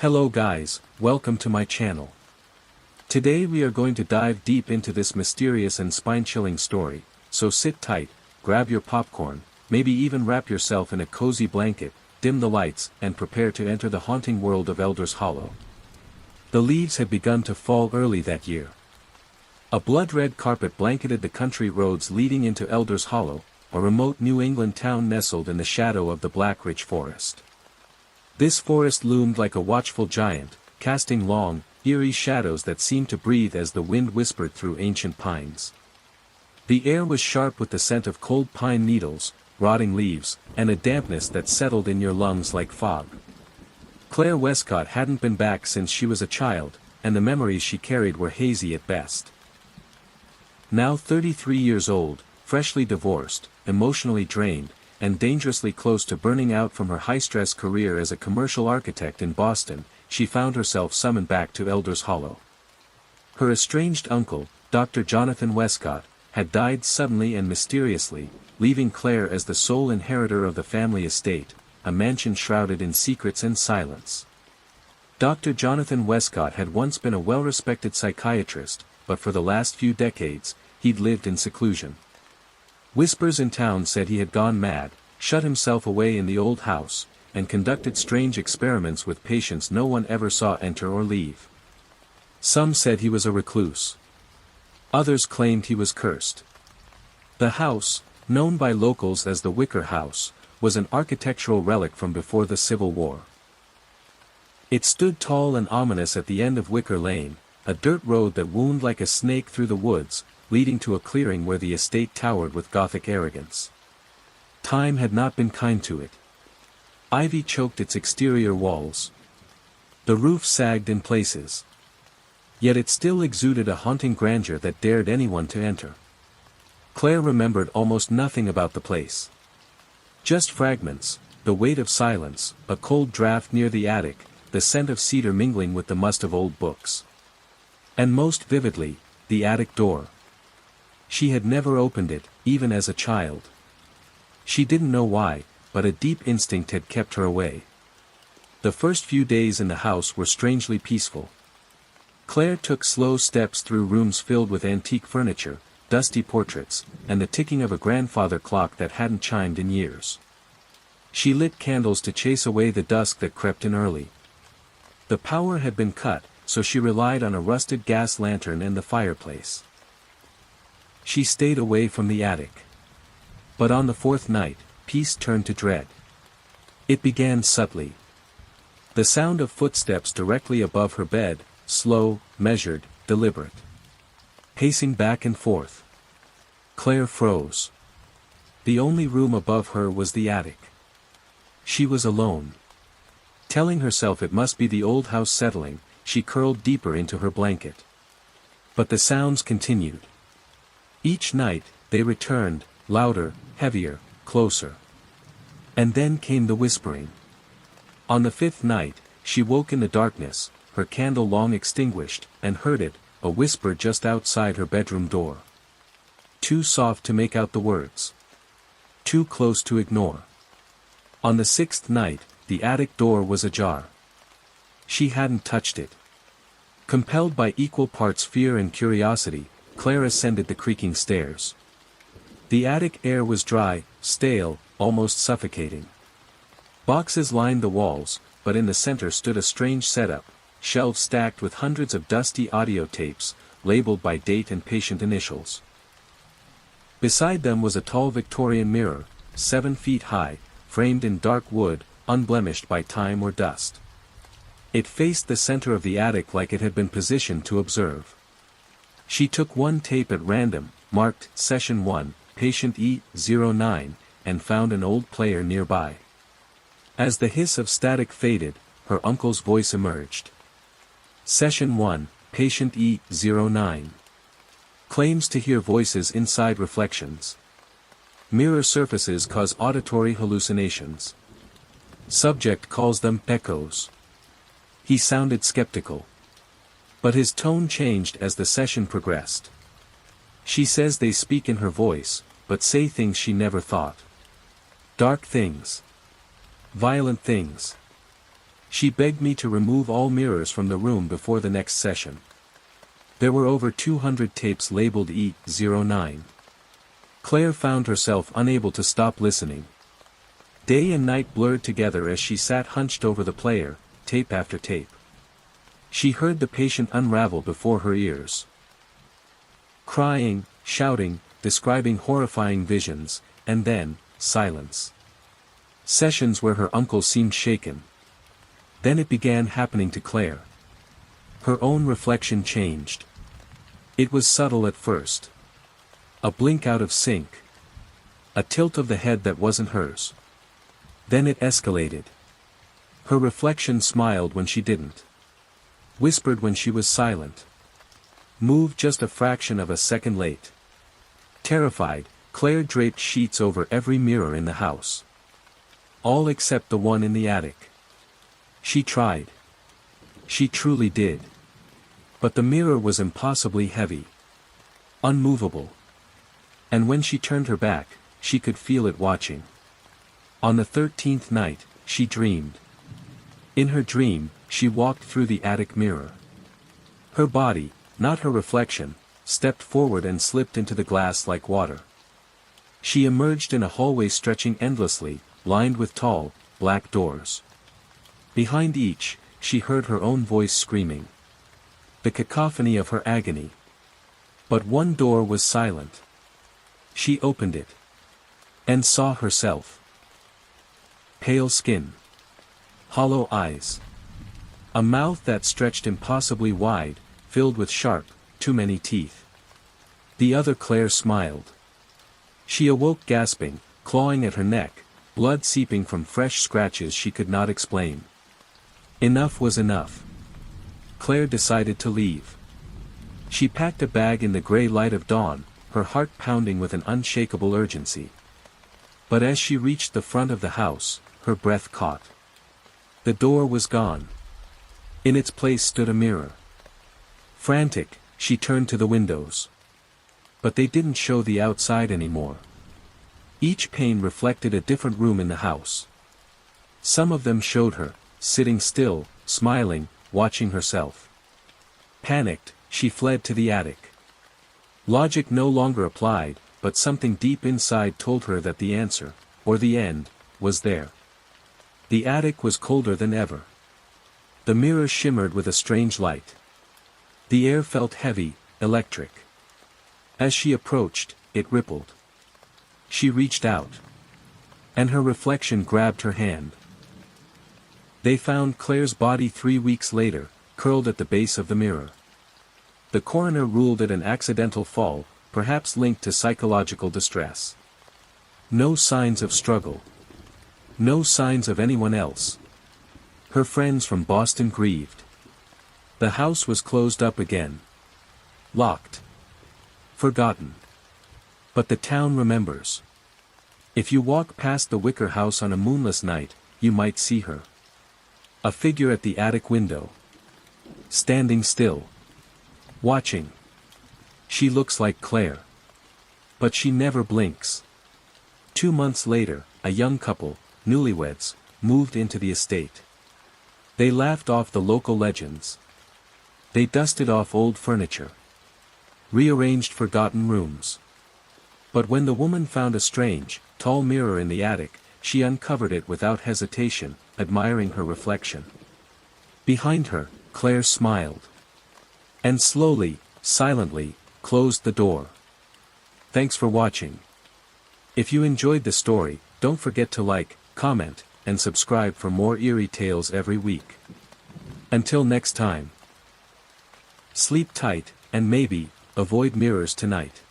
Hello guys, welcome to my channel. Today we are going to dive deep into this mysterious and spine-chilling story, so sit tight, grab your popcorn, maybe even wrap yourself in a cozy blanket, dim the lights, and prepare to enter the haunting world of Elders Hollow. The leaves had begun to fall early that year. A blood-red carpet blanketed the country roads leading into Elders Hollow, a remote New England town nestled in the shadow of the Black Ridge Forest. This forest loomed like a watchful giant, casting long, eerie shadows that seemed to breathe as the wind whispered through ancient pines. The air was sharp with the scent of cold pine needles, rotting leaves, and a dampness that settled in your lungs like fog. Claire Westcott hadn't been back since she was a child, and the memories she carried were hazy at best. Now 33 years old, freshly divorced, emotionally drained, and dangerously close to burning out from her high-stress career as a commercial architect in Boston, she found herself summoned back to Elders Hollow. Her estranged uncle, Dr. Jonathan Westcott, had died suddenly and mysteriously, leaving Claire as the sole inheritor of the family estate, a mansion shrouded in secrets and silence. Dr. Jonathan Westcott had once been a well-respected psychiatrist, but for the last few decades, he'd lived in seclusion. Whispers in town said he had gone mad, shut himself away in the old house, and conducted strange experiments with patients no one ever saw enter or leave. Some said he was a recluse. Others claimed he was cursed. The house, known by locals as the Wicker House, was an architectural relic from before the Civil War. It stood tall and ominous at the end of Wicker Lane, a dirt road that wound like a snake through the woods, leading to a clearing where the estate towered with Gothic arrogance. Time had not been kind to it. Ivy choked its exterior walls. The roof sagged in places. Yet it still exuded a haunting grandeur that dared anyone to enter. Claire remembered almost nothing about the place. Just fragments, the weight of silence, a cold draft near the attic, the scent of cedar mingling with the must of old books. And most vividly, the attic door. She had never opened it, even as a child. She didn't know why, but a deep instinct had kept her away. The first few days in the house were strangely peaceful. Claire took slow steps through rooms filled with antique furniture, dusty portraits, and the ticking of a grandfather clock that hadn't chimed in years. She lit candles to chase away the dusk that crept in early. The power had been cut, so she relied on a rusted gas lantern and the fireplace. She stayed away from the attic. But on the fourth night, peace turned to dread. It began subtly. The sound of footsteps directly above her bed, slow, measured, deliberate. Pacing back and forth. Claire froze. The only room above her was the attic. She was alone. Telling herself it must be the old house settling, she curled deeper into her blanket. But the sounds continued. Each night, they returned, louder, heavier, closer. And then came the whispering. On the fifth night, she woke in the darkness, her candle long extinguished, and heard it, a whisper just outside her bedroom door. Too soft to make out the words. Too close to ignore. On the sixth night, the attic door was ajar. She hadn't touched it. Compelled by equal parts fear and curiosity, Claire ascended the creaking stairs. The attic air was dry, stale, almost suffocating. Boxes lined the walls, but in the center stood a strange setup, shelves stacked with hundreds of dusty audio tapes, labeled by date and patient initials. Beside them was a tall Victorian mirror, 7 feet high, framed in dark wood, unblemished by time or dust. It faced the center of the attic like it had been positioned to observe. She took one tape at random, marked Session 1, Patient E09, and found an old player nearby. As the hiss of static faded, her uncle's voice emerged. Session 1, Patient E09. Claims to hear voices inside reflections. Mirror surfaces cause auditory hallucinations. Subject calls them echoes. He sounded skeptical. But his tone changed as the session progressed. She says they speak in her voice, but say things she never thought. Dark things. Violent things. She begged me to remove all mirrors from the room before the next session. There were over 200 tapes labeled E09. Claire found herself unable to stop listening. Day and night blurred together as she sat hunched over the player, tape after tape. She heard the patient unravel before her ears. Crying, shouting, describing horrifying visions, and then, silence. Sessions where her uncle seemed shaken. Then it began happening to Claire. Her own reflection changed. It was subtle at first. A blink out of sync. A tilt of the head that wasn't hers. Then it escalated. Her reflection smiled when she didn't. Whispered when she was silent. Moved just a fraction of a second late. Terrified, Claire draped sheets over every mirror in the house. All except the one in the attic. She tried. She truly did. But the mirror was impossibly heavy. Unmovable. And when she turned her back, she could feel it watching. On the 13th night, she dreamed. In her dream, she walked through the attic mirror. Her body, not her reflection, stepped forward and slipped into the glass like water. She emerged in a hallway stretching endlessly, lined with tall, black doors. Behind each, she heard her own voice screaming. The cacophony of her agony. But one door was silent. She opened it. And saw herself. Pale skin. Hollow eyes. A mouth that stretched impossibly wide, filled with sharp, too many teeth. The other Claire smiled. She awoke gasping, clawing at her neck, blood seeping from fresh scratches she could not explain. Enough was enough. Claire decided to leave. She packed a bag in the gray light of dawn, her heart pounding with an unshakable urgency. But as she reached the front of the house, her breath caught. The door was gone. In its place stood a mirror. Frantic, she turned to the windows. But they didn't show the outside anymore. Each pane reflected a different room in the house. Some of them showed her, sitting still, smiling, watching herself. Panicked, she fled to the attic. Logic no longer applied, but something deep inside told her that the answer, or the end, was there. The attic was colder than ever. The mirror shimmered with a strange light. The air felt heavy, electric. As she approached, it rippled. She reached out. And her reflection grabbed her hand. They found Claire's body 3 weeks later, curled at the base of the mirror. The coroner ruled it an accidental fall, perhaps linked to psychological distress. No signs of struggle. No signs of anyone else. Her friends from Boston grieved. The house was closed up again. Locked. Forgotten. But the town remembers. If you walk past the wicker house on a moonless night, you might see her. A figure at the attic window. Standing still. Watching. She looks like Claire. But she never blinks. 2 months later, a young couple, newlyweds, moved into the estate. They laughed off the local legends. They dusted off old furniture. Rearranged forgotten rooms. But when the woman found a strange, tall mirror in the attic, she uncovered it without hesitation, admiring her reflection. Behind her, Claire smiled. And slowly, silently, closed the door. Thanks for watching. If you enjoyed the story, don't forget to like, comment, and subscribe for more eerie tales every week. Until next time. Sleep tight, and maybe, avoid mirrors tonight.